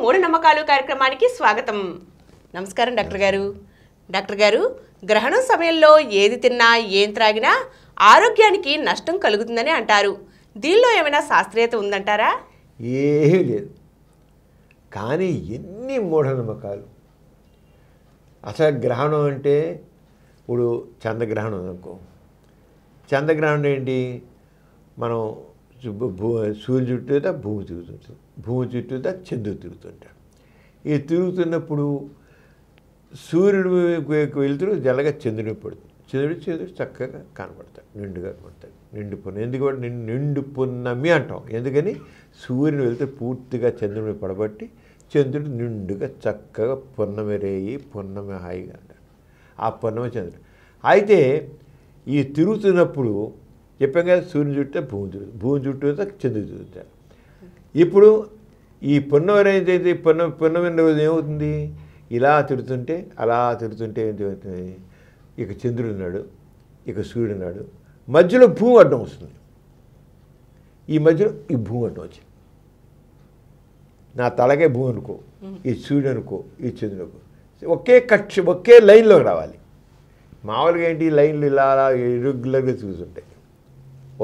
మూఢనమ్మకాలు కార్యక్రమానికి స్వాగతం. నమస్కారం డాక్టర్ గారు. డాక్టర్ గారు, గ్రహణం సమయంలో ఏది తిన్నా ఏం త్రాగినా ఆరోగ్యానికి నష్టం కలుగుతుందని అంటారు. దీనిలో ఏమైనా శాస్త్రీయత ఉందంటారా? ఏమీ లేదు. కానీ ఎన్ని మూఢనమ్మకాలు. అసలు గ్రహణం అంటే ఇప్పుడు చంద్రగ్రహణం అనుకో. చంద్రగ్రహణం ఏంటి? మనం సూర్యుడు చుట్టూతా భూమి తిరుగుతుంటుంది, భూమి చుట్టూతా చంద్రుడు తిరుగుతుంటాడు. ఈ తిరుగుతున్నప్పుడు సూర్యుడు వెళ్తురు జల్లగా చంద్రుని పడుతుంది. చంద్రుడు చక్కగా కనపడతాడు, నిండుగా కనపడతాడు. నిండు పున్నమి. ఎందుకంటే నిండు పున్నమి అంటాం. ఎందుకని సూర్యుని వెళ్తే పూర్తిగా చంద్రుని పడబట్టి చంద్రుడు నిండుగా చక్కగా పున్నమి రేయి, పున్నమి హాయిగా అంటాడు. ఆ పున్నమి చంద్రుడు. అయితే ఈ తిరుగుతున్నప్పుడు చెప్పాం కదా, సూర్యుని చుట్టూ భూమి తిరుగుతుంది, భూమి చుట్టూ చంద్రుడు తిరుగుతాడు. ఇప్పుడు ఈ పున్నమి అయితే పున్నమి రోజు ఏమవుతుంది? ఇలా తిరుగుతుంటే అలా తిరుగుతుంటే ఏమవుతుంది? ఇక చంద్రుడు ఉన్నాడు, ఇక సూర్యుడు ఉన్నాడు, మధ్యలో భూమి అడ్డం వస్తుంది. ఈ మధ్యలో ఈ భూమి అడ్డం వచ్చింది. నా తలకే భూమి అనుకో, ఈ సూర్యుడు అనుకో, ఈ చంద్రుడు అనుకో, ఒకే లైన్లోకి రావాలి. మామూలుగా ఏంటి, లైన్లు ఇలా అలా ఇరుగ్యులర్గా తిరుగుతుంటాయి,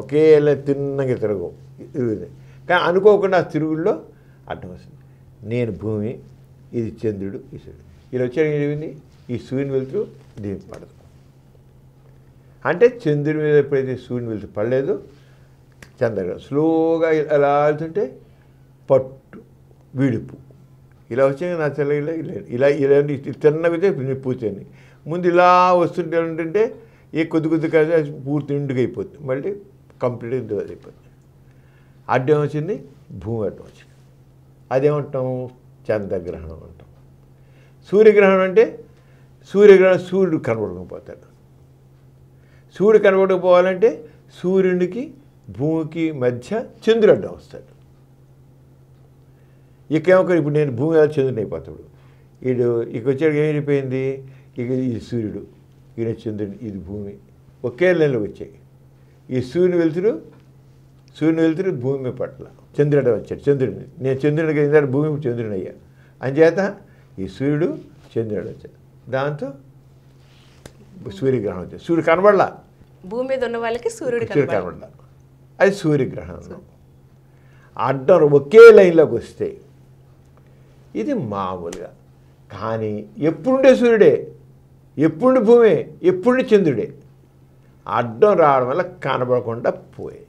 ఒకే తిన్నగా తిరగవు, తిరుగుతాయి. కానీ అనుకోకుండా ఆ తిరుగుల్లో అడ్డం వస్తుంది. నేను భూమి, ఇది చంద్రుడు, ఈ సూర్యుడు. ఇలా వచ్చాడు ఏమైంది? ఈ సూర్యుని వెళ్తూ దీనికి పడదు. అంటే చంద్రుడి మీద ఎప్పుడైతే సూర్యుని వెళ్తూ పడలేదు, చంద్రగ్రహణం స్లోగా అలా వెళ్తుంటే పట్టు విడుపు ఇలా వచ్చాక నా తెల్ల ఇలా ఇలా తిన్నగితే పూర్తి. ముందు ఇలా వస్తుంటే ఏంటంటే ఏ కొద్ది కలిసి పూర్తి నిండుగా అయిపోతుంది, మళ్ళీ కంప్లీట్గా అయిపోతుంది. అడ్డం వచ్చింది, భూమి అడ్డం వచ్చింది. అదేమంటాం? చంద్రగ్రహణం అంటాం. సూర్యగ్రహణం అంటే సూర్యుడు కనబడకపోతాడు. సూర్యుడు కనబడకపోవాలంటే సూర్యునికి భూమికి మధ్య చంద్రుడు అడ్డం వస్తాడు. ఇప్పుడు నేను భూమి మీద చంద్రుని అయిపోతాడు. ఇక వచ్చాడు ఏమైపోయింది? ఇక ఈ సూర్యుడు, ఈయన చంద్రుడు, ఇది భూమి ఒకే లైన్లో వచ్చాయి. ఈ సూర్యుని వెళ్తురు భూమి పట్ల చంద్రుడు వచ్చాడు. చంద్రుడిని నేను చంద్రుడికి అయిందాడు, భూమి చంద్రుని అయ్యా. అంచేత ఈ సూర్యుడు చంద్రుడు వచ్చాడు. దాంతో సూర్యగ్రహణం వచ్చాడు. సూర్యుడు కనబడలా, భూమి మీద ఉన్న వాళ్ళకి సూర్యుడు కనబడలా. అది సూర్యగ్రహణం. అడ్డం ఒకే లైన్లోకి వస్తే ఇది మామూలుగా. కానీ ఎప్పుడుండే సూర్యుడే, ఎప్పుడు భూమే, ఎప్పుడు చంద్రుడే. అడ్డం రావడం వల్ల కనబడకుండా పోయాయి.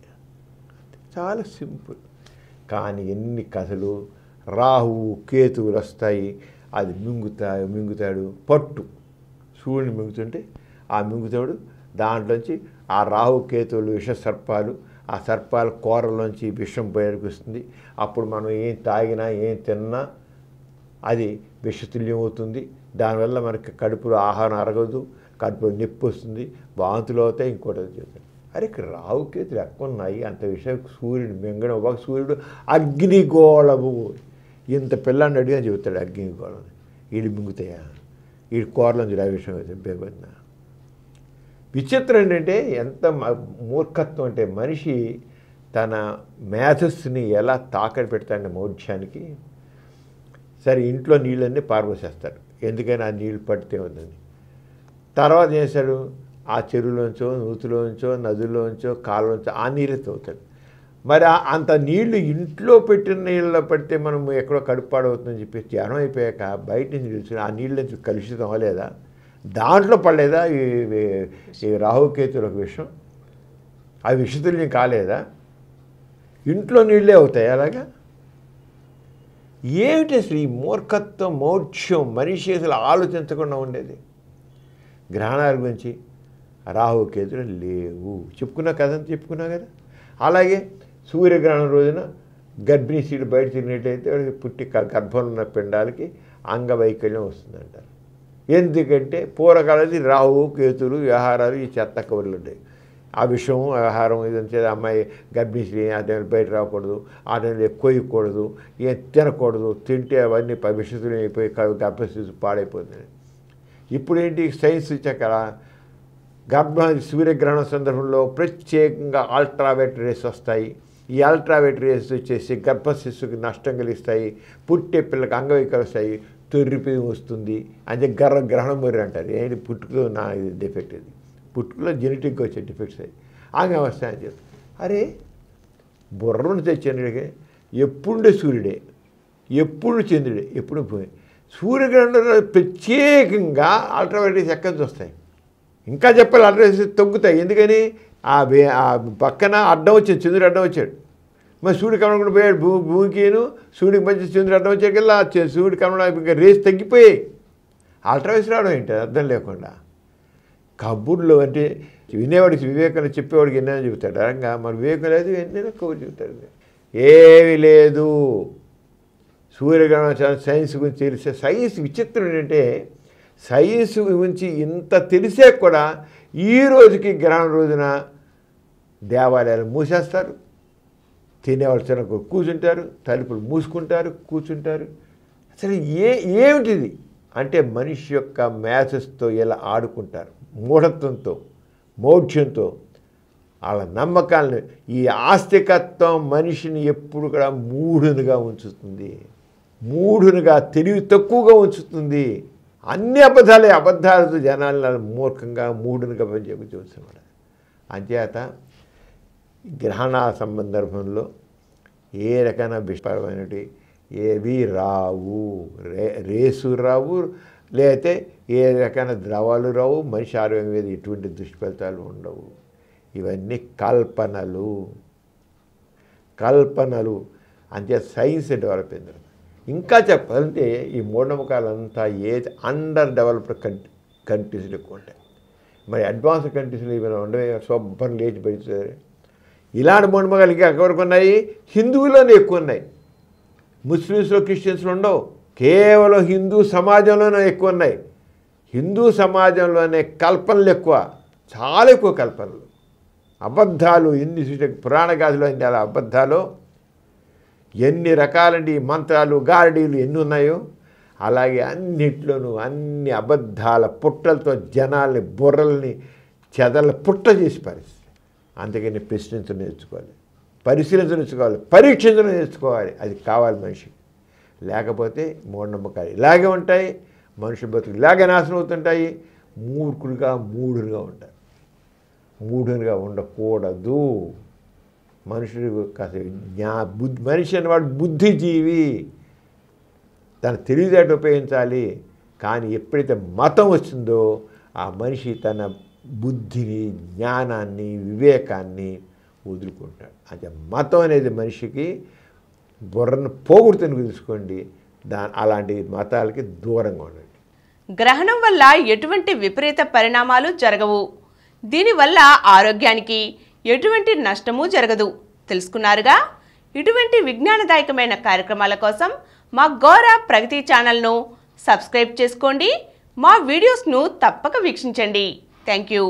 చాలా సింపుల్. కానీ ఎన్ని కథలు. రాహువు కేతువులు వస్తాయి, అది మింగుతాడు పట్టు. సూర్యుని మింగుతుంటే ఆ మింగుతాడు, దాంట్లోంచి ఆ రాహు కేతువులు విష సర్పాలు, ఆ సర్పాల కూరలోంచి విషం బయటకు వస్తుంది. అప్పుడు మనం ఏం తాగినా ఏం తిన్నా అది విషతుల్యం అవుతుంది. దానివల్ల మనకి కడుపులో ఆహారం అరగదు, కడుపులో నొప్పి వస్తుంది, వాంతులు అవుతాయి, ఇంకోటి చెప్తాడు. అరే రావుకేతులు ఎక్కువ ఉన్నాయి అంత విషయం. సూర్యుడు మింగడం ఒక సూర్యుడు అగ్నిగోళము. ఇంత పిల్లాన్ని అడిగా చెబుతాడు అగ్నిగోళం. వీడు మింగుతాయా? వీడి కూరలోంచి ఆ విషయం చెప్పేబడిన విచిత్రం ఏంటంటే ఎంత మూర్ఖత్వం అంటే మనిషి తన మేధస్సుని ఎలా తాకడి పెడతాడంటే మౌఢ్యానికి. సరే ఇంట్లో నీళ్ళన్నీ పారబోసేస్తాడు, ఎందుకని ఆ నీళ్ళు పడితే ఉందని. తర్వాత ఏం చేశాడు? ఆ చెరువులోంచో, నూతులోంచో, నదుల్లోంచో, కాలువలోంచో ఆ నీళ్ళే తవ్వుతాడు. మరి అంత నీళ్లు ఇంట్లో పెట్టిన నీళ్ళలో పడితే మనం ఎక్కడో కడుపు పాడవుతుందని చెప్పి జ్ఞానం అయిపోయాక బయట నుంచి తెలుసు ఆ నీళ్ళ నుంచి కలుషితం అవ్వలేదా? దాంట్లో పడలేదా ఈ రాహుకేతుల ఒక విషయం? ఆ విషతుల్యం కాలేదా? ఇంట్లో నీళ్ళే అవుతాయి అలాగా? ఏమిటి అసలు ఈ మూర్ఖత్వం, మౌఢ్యం? మనిషి అసలు ఆలోచించకుండా ఉండేది. గ్రహణాల గురించి రాహుకేతులు లేవు చెప్పుకున్నా కదంతా చెప్పుకున్నా కదా. అలాగే సూర్యగ్రహణం రోజున గర్భిణీ స్త్రీలు బయట తిరిగినట్లయితే వాడికి పుట్టి గర్భంలో ఉన్న పిండాలకి అంగవైకల్యం వస్తుందంటారు. ఎందుకంటే పూర్వకాలది రాహు కేతులు వ్యవహారాలు ఈ చెత్త కబుర్లు ఉంటాయి. ఆ విషయం ఆహారం ఇదంతా అమ్మాయి గర్భిణీ స్త్రీ ఆ టైంలో బయట రాకూడదు, ఆ టైంలో ఎక్కువ ఇవ్వకూడదు, ఏం తినకూడదు, తింటే అవన్నీ విషతులు అయిపోయి గర్భస్థితి పాడైపోతుంది. ఇప్పుడేంటి సైన్స్ వచ్చాక సూర్యగ్రహణం సందర్భంలో ప్రత్యేకంగా అల్ట్రావైలెట్ రేస్ వస్తాయి. ఈ అల్ట్రావైట్ రేస్ వచ్చేసి గర్భశిశువుకి నష్టం కలిగిస్తాయి, పుట్టే పిల్లకి అంగవైకల్యం వస్తాయి, తొర్రిపి వస్తుంది అంటే గ్రహణం మొర్రి అంటారు. ఏంటి పుట్టుకలో నా ఇది డిఫెక్ట్, ఇది పుట్టుకలో జెనెటిక్గా వచ్చే డిఫెక్ట్స్ అయ్యి అంగవస్థ అని చెప్తారు. అరే బుర్రను తెచ్చాను, ఎప్పుడు సూర్యుడే, ఎప్పుడు చంద్రుడే, ఎప్పుడు పోయి సూర్యగ్రహణంలో ప్రత్యేకంగా అల్ట్రావైలెట్ ఎక్కడి నుంచి వస్తాయి. ఇంకా చెప్పాలి, అల్ట్రావైలెట్ తగ్గుతాయి. ఎందుకని ఆ పక్కన అడ్డం వచ్చాడు, చంద్రుడు అడ్డం వచ్చాడు. మరి సూర్యుడు కమలకుండా పోయాడు, భూమికిను సూర్యుడికి మధ్య చంద్రుడు అడ్డం వచ్చాకల్లా సూర్యుడు కమల ఇంకా రేస్ తగ్గిపోయాయి. అల్ట్రావైలెట్ రావడం ఏంటి అర్థం లేకుండా. కబుర్లో అంటే వినేవాడికి వివేకాన్ని చెప్పేవాడికి ఎన్నైనా చెబుతాడు. రంగా మరి వివేకం లేదు, ఎన్నైనా కబుర్లు చెబుతాడు. ఏమీ లేదు. సూర్యగ్రహణం సైన్స్ గురించి తెలిసే సైన్స్ విచిత్రం ఏంటంటే సైన్స్ గురించి ఇంత తెలిసే కూడా ఈ రోజుకి గ్రహణం రోజున దేవాలయాలు మూసేస్తారు, తినేవాళ్ళు చిన్న కూర్చుంటారు, తలుపులు మూసుకుంటారు, కూర్చుంటారు. అసలు ఏమిటిది అంటే మనిషి యొక్క మ్యాథ్స్తో ఇలా ఆడుకుంటారు, మూఢత్వంతో, మౌఢ్యంతో, వాళ్ళ నమ్మకాలను. ఈ ఆస్తికత్వం మనిషిని ఎప్పుడు కూడా మూఢునిగా ఉంచుతుంది, మూఢునిగా తెలివి తక్కువగా ఉంచుతుంది. అన్ని అబద్ధాలతో జనాలను మూర్ఖంగా మూఢునిగా చూస్తున్నాడు. అంచేత గ్రహణాల సందర్భంలో ఏ రకమైన విషపరమైనవి ఏవి రావు, రేసు రావు, లేకపోతే ఏ రకమైన ద్రవాలు రావు, మనిషి ఆరోగ్యం మీద ఎటువంటి దుష్ఫలితాలు ఉండవు. ఇవన్నీ కల్పనలు అంతే సైన్స్ డెవలప్ అయింది. ఇంకా చెప్పాలంటే ఈ మూఢనమ్మకాలంతా అండర్ డెవలప్డ్ కంట్రీస్లో ఎక్కువ ఉంటాయి. మరి అడ్వాన్స్డ్ కంట్రీస్లో ఏమైనా ఉండవే, శుభ్రం లేచి పెడుతుంది. ఇలాంటి మూఢనమ్మకాలు ఇంకా ఎక్కడికి ఉన్నాయి, హిందువులోనే ఎక్కువ ఉన్నాయి. ముస్లిమ్స్లో క్రిస్టియన్స్లో ఉండవు, కేవలం హిందూ సమాజంలోనే ఎక్కువ ఉన్నాయి. హిందూ సమాజంలోనే కల్పనలు ఎక్కువ, చాలా ఎక్కువ కల్పనలు, అబద్ధాలు. ఎన్ని పురాణ గాథలో అన్ని అలా అబద్ధాలు, ఎన్ని రకాలండి మంత్రాలు గారడీలు ఎన్ని ఉన్నాయో అలాగే అన్నిట్లోనూ అన్ని అబద్ధాల పుట్టలతో జనాల్ని బుర్రల్ని చెదల పుట్ట చేసి పరిస్థితి. అందుకని ప్రశ్నించడం నేర్చుకోవాలి, పరిశీలించడం నేర్చుకోవాలి, పరీక్షించడం నేర్చుకోవాలి. అది కావాలి మనిషికి. లేకపోతే మూఢనమ్మకాలు ఇలాగే ఉంటాయి, మనిషి బతుకు ఇలాగే నాశనం అవుతుంటాయి. మూఢునిగా ఉంటారు. మూఢునిగా ఉండకూడదు. మనుషుడు కాస్త మనిషి అనేవాడు బుద్ధిజీవి, తన తెలివితేటలు ఉపయోగించాలి. కానీ ఎప్పుడైతే మతం వస్తుందో ఆ మనిషి తన బుద్ధిని, జ్ఞానాన్ని, వివేకాన్ని వదులుకుంటాడు. అంటే మతం అనేది మనిషికి బుర్రను పోగొడుతుంది తెలుసుకోండి. అలాంటి మతాలకి దూరంగా ఉండండి. గ్రహణం వల్ల ఎటువంటి విపరీత పరిణామాలు జరగవు. దీనివల్ల ఆరోగ్యానికి ఎటువంటి నష్టము జరగదు. తెలుసుకున్నారుగా? ఇటువంటి విజ్ఞానదాయకమైన కార్యక్రమాల కోసం మా గౌర ప్రగతి ఛానల్ను సబ్స్క్రైబ్ చేసుకోండి. మా వీడియోస్ను తప్పక వీక్షించండి. Thank you.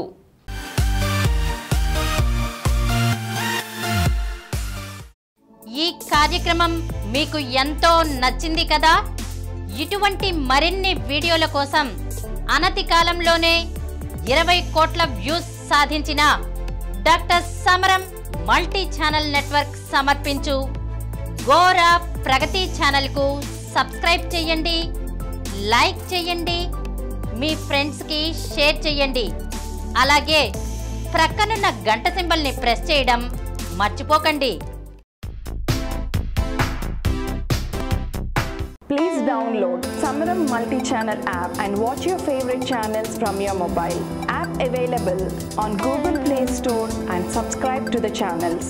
ఈ కార్యక్రమం మీకు ఎంతో నచ్చింది కదా? ఇటువంటి మరిన్ని వీడియోల కోసం అనతి కాలంలోనే 20 కోట్ల వ్యూస్ సాధించిన డాక్టర్ సమరం మల్టీ ఛానల్ నెట్వర్క్ సమర్పించు గోర ప్రగతి ఛానల్కు సబ్స్క్రైబ్ చేయండి, లైక్ చేయండి, మీ ఫ్రెండ్స్కి షేర్ చేయండి. అలాగే ప్రక్కనున్న గంట సింబల్ని ప్రెస్ చేయడం మర్చిపోకండి. Please download Samaram multi-channel app and watch your favorite channels from your mobile. App available on Google Play Store and subscribe to the channels.